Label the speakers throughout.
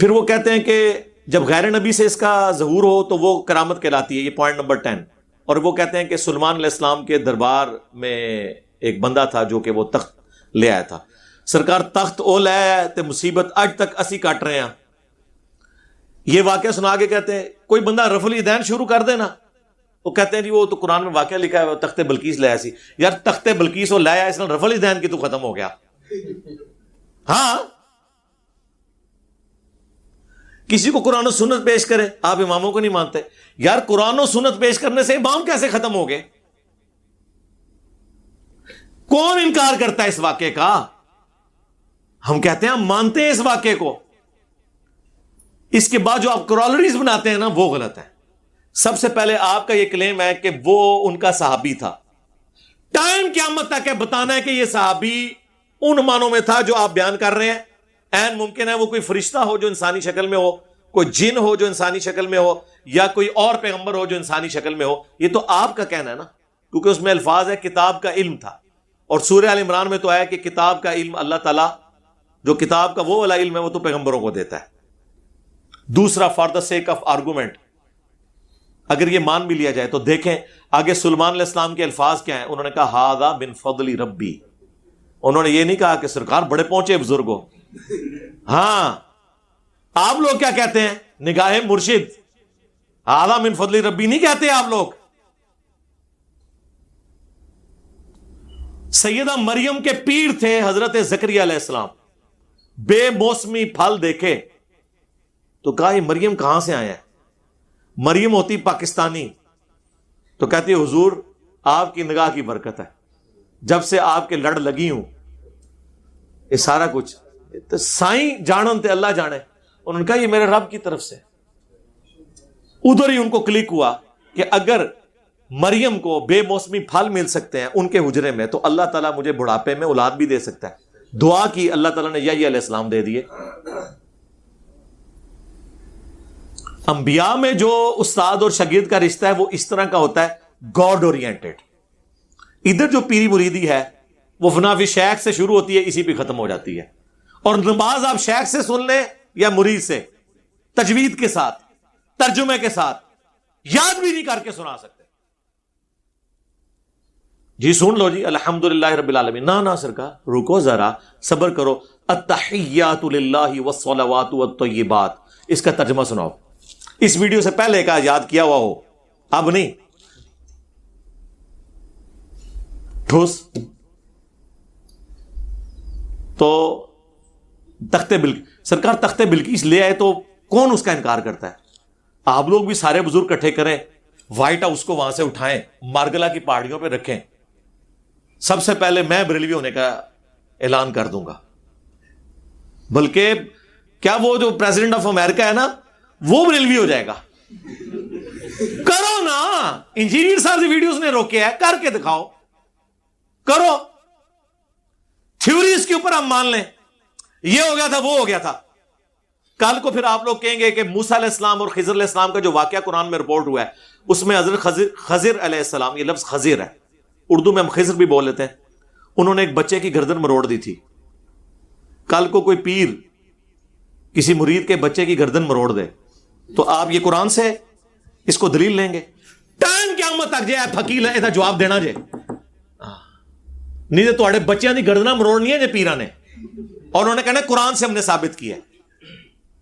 Speaker 1: پھر وہ کہتے ہیں کہ جب غیر نبی سے اس کا ظہور ہو تو وہ کرامت کہلاتی ہے. یہ پوائنٹ نمبر 10. اور وہ کہتے ہیں کہ سلیمان علیہ السلام کے دربار میں ایک بندہ تھا جو کہ وہ تخت لے آیا تھا. سرکار تخت او لے آیا تے مصیبت اج تک اسی کاٹ رہے ہیں. یہ واقعہ سنا کے کہتے ہیں کوئی بندہ رفع الیدین شروع کر دے نا, وہ کہتے ہیں جی وہ تو قرآن میں واقعہ لکھا ہے تخت بلقیس لے آیا سی. یار تخت بلقیس وہ لے آیا, اس نے رفع الیدین کی تو ختم ہو گیا. ہاں کسی کو قرآن و سنت پیش کرے, آپ اماموں کو نہیں مانتے. یار قرآن و سنت پیش کرنے سے امام کیسے ختم ہو گئے؟ کون انکار کرتا ہے اس واقعے کا؟ ہم کہتے ہیں ہم مانتے ہیں اس واقعے کو. اس کے بعد جو آپ کرالریز بناتے ہیں نا وہ غلط ہے. سب سے پہلے آپ کا یہ کلیم ہے کہ وہ ان کا صحابی تھا. ٹائم قیامت تک ہے بتانا ہے کہ یہ صحابی ان معنوں میں تھا جو آپ بیان کر رہے ہیں. این ممکن ہے وہ کوئی فرشتہ ہو جو انسانی شکل میں ہو, کوئی جن ہو جو انسانی شکل میں ہو, یا کوئی اور پیغمبر ہو جو انسانی شکل میں ہو. یہ تو آپ کا کہنا ہے نا, کیونکہ اس میں الفاظ ہے کتاب کا علم تھا. اور سورہ آل عمران میں تو آیا کہ کتاب کا علم اللہ تعالیٰ, جو کتاب کا وہ والا علم ہے وہ تو پیغمبروں کو دیتا ہے. دوسرا, for the sake of argument, اگر یہ مان بھی لیا جائے تو دیکھیں آگے سلیمان علیہ السلام کے الفاظ کیا ہیں. انہوں نے کہا ہاذا من فضل ربی. انہوں نے یہ نہیں کہا کہ سرکار بڑے پہنچے بزرگوں. ہاں آپ لوگ کیا کہتے ہیں؟ نگاہ مرشد. ہاذا من فضل ربی نہیں کہتے آپ لوگ. سیدہ مریم کے پیر تھے حضرت زکریا علیہ السلام. بے موسمی پھل دیکھے تو کہا یہ مریم کہاں سے آیا ہے؟ مریم ہوتی پاکستانی تو کہتی حضور آپ کی نگاہ کی برکت ہے, جب سے آپ کے لڑ لگی ہوں یہ سارا کچھ تو سائیں جانن تے اللہ جانے. انہوں نے کہا یہ میرے رب کی طرف سے. ادھر ہی ان کو کلک ہوا کہ اگر مریم کو بے موسمی پھل مل سکتے ہیں ان کے حجرے میں تو اللہ تعالیٰ مجھے بڑھاپے میں اولاد بھی دے سکتا ہے. دعا کی, اللہ تعالیٰ نے یحییٰ علیہ السلام دے دیے. انبیاء میں جو استاد اور شاگرد کا رشتہ ہے وہ اس طرح کا ہوتا ہے, گاڈ اورینٹڈ. ادھر جو پیری مریدی ہے وہ فنافی شیخ سے شروع ہوتی ہے, اسی پہ ختم ہو جاتی ہے. اور نماز آپ شیخ سے سن لیں یا مرید سے, تجوید کے ساتھ, ترجمے کے ساتھ, یاد بھی نہیں کر کے سنا سکتے. جی سن لو جی الحمدللہ رب العالمین. نہ سرکار رکو ذرا, صبر کرو. التحیات للہ والصلوات والطیبات, اس کا ترجمہ سناؤ. اس ویڈیو سے پہلے کا یاد کیا ہوا ہو, اب نہیں. ٹھوس. تو تخت بلقیس, سرکار تخت بلقیس لے آئے تو کون اس کا انکار کرتا ہے؟ آپ لوگ بھی سارے بزرگ اکٹھے کریں, وائٹ ہاؤس کو وہاں سے اٹھائیں, مارگلا کی پہاڑیوں پہ رکھیں. سب سے پہلے میں بریلوی ہونے کا اعلان کر دوں گا. بلکہ کیا وہ جو پریزیڈنٹ آف امریکہ ہے نا وہ بریلوی ہو جائے گا. کرو نا, انجینئر صاحب سے ویڈیوز نے روکے ہے, کر کے دکھاؤ, کرو. تھیوریز کے اوپر ہم مان لیں یہ ہو گیا تھا وہ ہو گیا تھا. کل کو پھر آپ لوگ کہیں گے کہ موسیٰ علیہ السلام اور خضر علیہ السلام کا جو واقعہ قرآن میں رپورٹ ہوا ہے اس میں حضرت خضر علیہ السلام, یہ لفظ خضر ہے, اردو میں ہم خضر بھی بول لیتے ہیں, انہوں نے ایک بچے کی گردن مروڑ دی تھی. کل کو کوئی پیر کسی مرید کے بچے کی گردن مروڑ دے تو آپ یہ قرآن سے اس کو دلیل لیں گے؟ ٹائم قیامت تک جائے فقیر ہے جواب دینا جے, نہیں تو بچیاں دی گردنا مروڑنی ہے جے پیرا نے, اور انہوں نے کہنا قرآن سے ہم نے ثابت کیا ہے.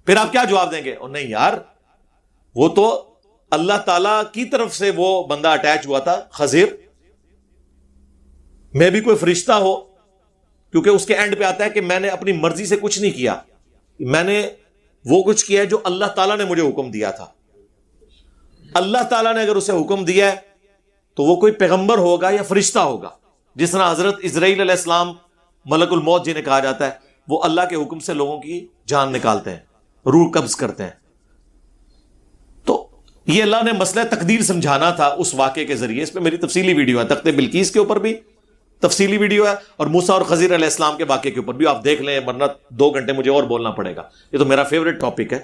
Speaker 1: پھر آپ کیا جواب دیں گے؟ اور نہیں یار وہ تو اللہ تعالی کی طرف سے وہ بندہ اٹیچ ہوا تھا خضر, میں بھی کوئی فرشتہ ہو, کیونکہ اس کے اینڈ پہ آتا ہے کہ میں نے اپنی مرضی سے کچھ نہیں کیا, میں نے وہ کچھ کیا ہے جو اللہ تعالیٰ نے مجھے حکم دیا تھا. اللہ تعالیٰ نے اگر اسے حکم دیا ہے تو وہ کوئی پیغمبر ہوگا یا فرشتہ ہوگا. جس طرح حضرت اسرائیل علیہ السلام ملک الموت جنہیں کہا جاتا ہے, وہ اللہ کے حکم سے لوگوں کی جان نکالتے ہیں, روح قبض کرتے ہیں. تو یہ اللہ نے مسئلہ تقدیر سمجھانا تھا اس واقعے کے ذریعے. اس پہ میری تفصیلی ویڈیو ہے, تخت بلقیس کے اوپر بھی تفصیلی ویڈیو ہے, اور موسیٰ اور خضر علیہ السلام کے واقعے کے اوپر بھی آپ دیکھ لیں, ورنہ 2 گھنٹے مجھے اور بولنا پڑے گا. یہ تو میرا فیوریٹ ٹاپک ہے.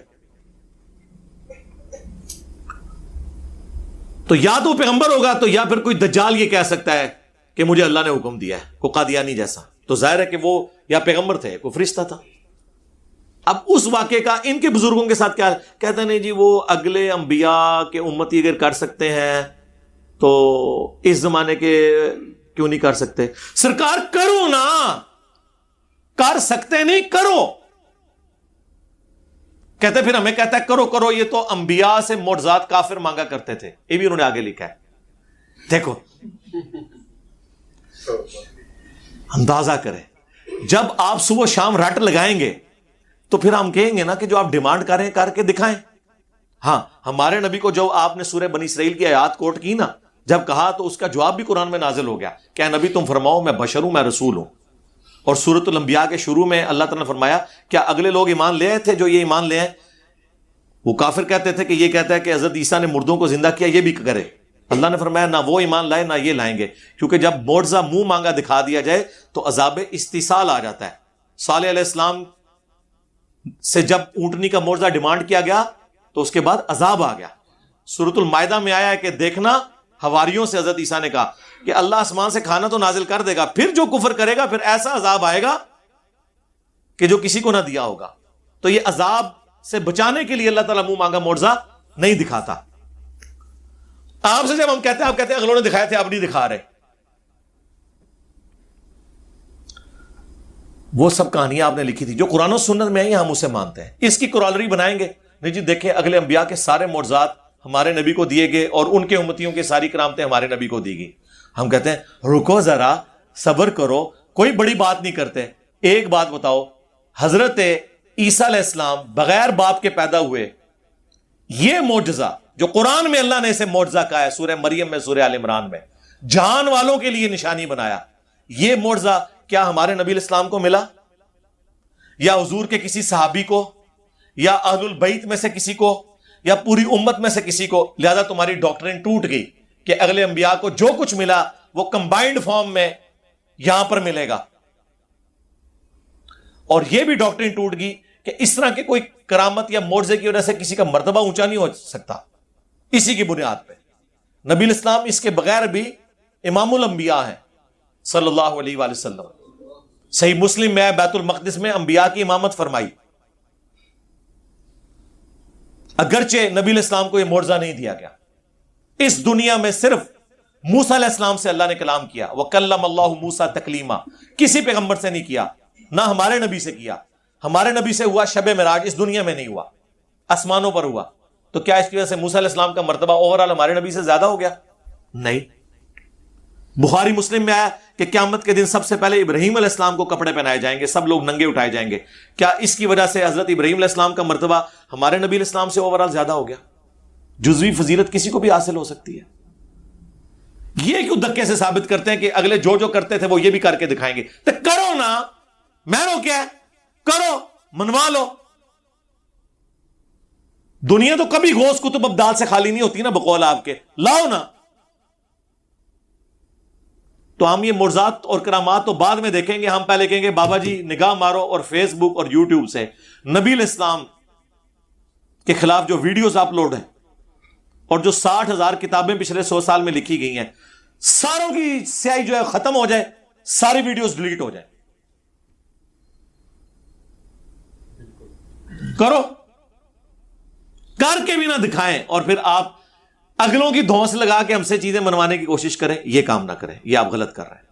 Speaker 1: تو یا تو پیغمبر ہوگا تو یا پھر کوئی دجال یہ کہہ سکتا ہے کہ مجھے اللہ نے حکم دیا ہے, کوئی قادیانی جیسا. تو ظاہر ہے کہ وہ یا پیغمبر تھے کوئی فرشتہ تھا. اب اس واقعے کا ان کے بزرگوں کے ساتھ کیا کہتے ہیں؟ نہیں جی وہ اگلے انبیاء کے امتی اگر کر سکتے ہیں تو اس زمانے کے کیوں نہیں کر سکتے؟ سرکار کرو نا، کر سکتے نہیں کرو، کہتے پھر ہمیں کہتا ہے کرو کرو، یہ تو انبیاء سے معجزات کافر مانگا کرتے تھے، یہ بھی انہوں نے آگے لکھا ہے۔ دیکھو اندازہ کریں، جب آپ صبح شام رٹ لگائیں گے تو پھر ہم کہیں گے نا کہ جو آپ ڈیمانڈ کریں کر کے دکھائیں۔ ہاں ہمارے نبی کو جو آپ نے سورہ بنی اسرائیل کی آیات کوٹ کی نا، جب کہا تو اس کا جواب بھی قرآن میں نازل ہو گیا کہ اے نبی تم فرماؤ میں بشر ہوں، میں رسول ہوں۔ اور سورۃ الانبیاء کے شروع میں اللہ تعالیٰ نے فرمایا کیا اگلے لوگ ایمان لے آئے تھے جو یہ ایمان لے آئے؟ وہ کافر کہتے تھے کہ یہ کہتا ہے کہ حضرت عیسیٰ نے مردوں کو زندہ کیا، یہ بھی کرے۔ اللہ نے فرمایا نہ وہ ایمان لائے نہ یہ لائیں گے، کیونکہ جب معجزہ منہ مانگا دکھا دیا جائے تو عذاب استیصال آ جاتا ہے۔ صالح علیہ السلام سے جب اونٹنی کا معجزہ ڈیمانڈ کیا گیا تو اس کے بعد عذاب آ گیا۔ سورۃ المائدہ میں آیا ہے کہ دیکھنا حواریوں سے حضرت عیسیٰ نے کہا کہ اللہ آسمان سے کھانا تو نازل کر دے گا، پھر جو کفر کرے گا پھر ایسا عذاب آئے گا کہ جو کسی کو نہ دیا ہوگا۔ تو یہ عذاب سے بچانے کے لیے اللہ تعالیٰ منہ مانگا معجزہ نہیں دکھاتا۔ آپ سے جب ہم کہتے ہیں آپ کہتے ہیں اگلوں نے دکھائے تھے، آپ نہیں دکھا رہے، وہ سب کہانیاں آپ نے لکھی تھی جو قرآن و سنت میں ہیں ہم اسے مانتے ہیں۔ اس کی کورالری بنائیں گے نہیں جی دیکھیں اگلے انبیاء کے سارے معجزات ہمارے نبی کو دیے گئے اور ان کے امتیوں کی ساری کرامتیں ہمارے نبی کو دی گئی۔ ہم کہتے ہیں رکو ذرا، صبر کرو، کوئی بڑی بات نہیں کرتے۔ ایک بات بتاؤ، حضرت عیسیٰ علیہ السلام بغیر باپ کے پیدا ہوئے، یہ معجزہ جو قرآن میں اللہ نے اسے معجزہ کہا ہے، سورہ مریم میں، سورہ آل عمران میں، جہان والوں کے لیے نشانی بنایا، یہ معجزہ کیا ہمارے نبی علیہ السلام کو ملا یا حضور کے کسی صحابی کو یا اہل البیت میں سے کسی کو یا پوری امت میں سے کسی کو؟ لہذا تمہاری ڈاکٹرین ٹوٹ گئی کہ اگلے انبیاء کو جو کچھ ملا وہ کمبائنڈ فارم میں یہاں پر ملے گا، اور یہ بھی ڈاکٹرین ٹوٹ گئی کہ اس طرح کے کوئی کرامت یا معجزے کی وجہ سے کسی کا مرتبہ اونچا نہیں ہو سکتا۔ اسی کی بنیاد پہ نبی الاسلام اس کے بغیر بھی امام الانبیاء ہیں صلی اللہ علیہ وآلہ وسلم۔ صحیح مسلم میں بیت المقدس میں انبیاء کی امامت فرمائی، اگرچہ نبی الاسلام کو یہ معجزہ نہیں دیا گیا۔ اس دنیا میں صرف موسیٰ علیہ السلام سے اللہ نے کلام کیا، وَكَلَّمَ اللَّهُ مُوسَىٰ تَكْلِيمًا، کسی پیغمبر سے نہیں کیا، نہ ہمارے نبی سے کیا۔ ہمارے نبی سے ہوا شب معراج، اس دنیا میں نہیں ہوا، آسمانوں پر ہوا۔ تو کیا اس کی وجہ سے موسیٰ علیہ السلام کا مرتبہ اوورال ہمارے نبی سے زیادہ ہو گیا؟ نہیں۔ بخاری مسلم میں آیا کہ قیامت کے دن سب سے پہلے ابراہیم علیہ السلام کو کپڑے پہنائے جائیں گے، سب لوگ ننگے اٹھائے جائیں گے۔ کیا اس کی وجہ سے حضرت ابراہیم علیہ السلام کا مرتبہ ہمارے نبی علیہ السلام سے اوورال زیادہ ہو گیا؟ جزوی فضیلت کسی کو بھی حاصل ہو سکتی ہے۔ یہ کیوں دھکے سے ثابت کرتے ہیں کہ اگلے جو جو کرتے تھے وہ یہ بھی کر کے دکھائیں گے؟ تو کرو نا، میں رو کیا ہے، کرو، منوا لو۔ دنیا تو کبھی غوث کتب ابدال سے خالی نہیں ہوتی نا، بقول آپ کے، لاؤ نا۔ تو ہم یہ معجزات اور کرامات تو بعد میں دیکھیں گے، ہم پہلے کہیں گے بابا جی نگاہ مارو اور فیس بک اور یوٹیوب سے نبی علیہ السلام کے خلاف جو ویڈیوز اپلوڈ ہیں اور جو 60,000 کتابیں پچھلے 100 سال میں لکھی گئی ہیں، ساروں کی سیاہی جو ہے ختم ہو جائے، ساری ویڈیوز ڈیلیٹ ہو جائیں۔ کرو، کر کے بھی نہ دکھائیں اور پھر آپ اگلوں کی دھونس لگا کے ہم سے چیزیں منوانے کی کوشش کریں، یہ کام نہ کریں، یہ آپ غلط کر رہے ہیں۔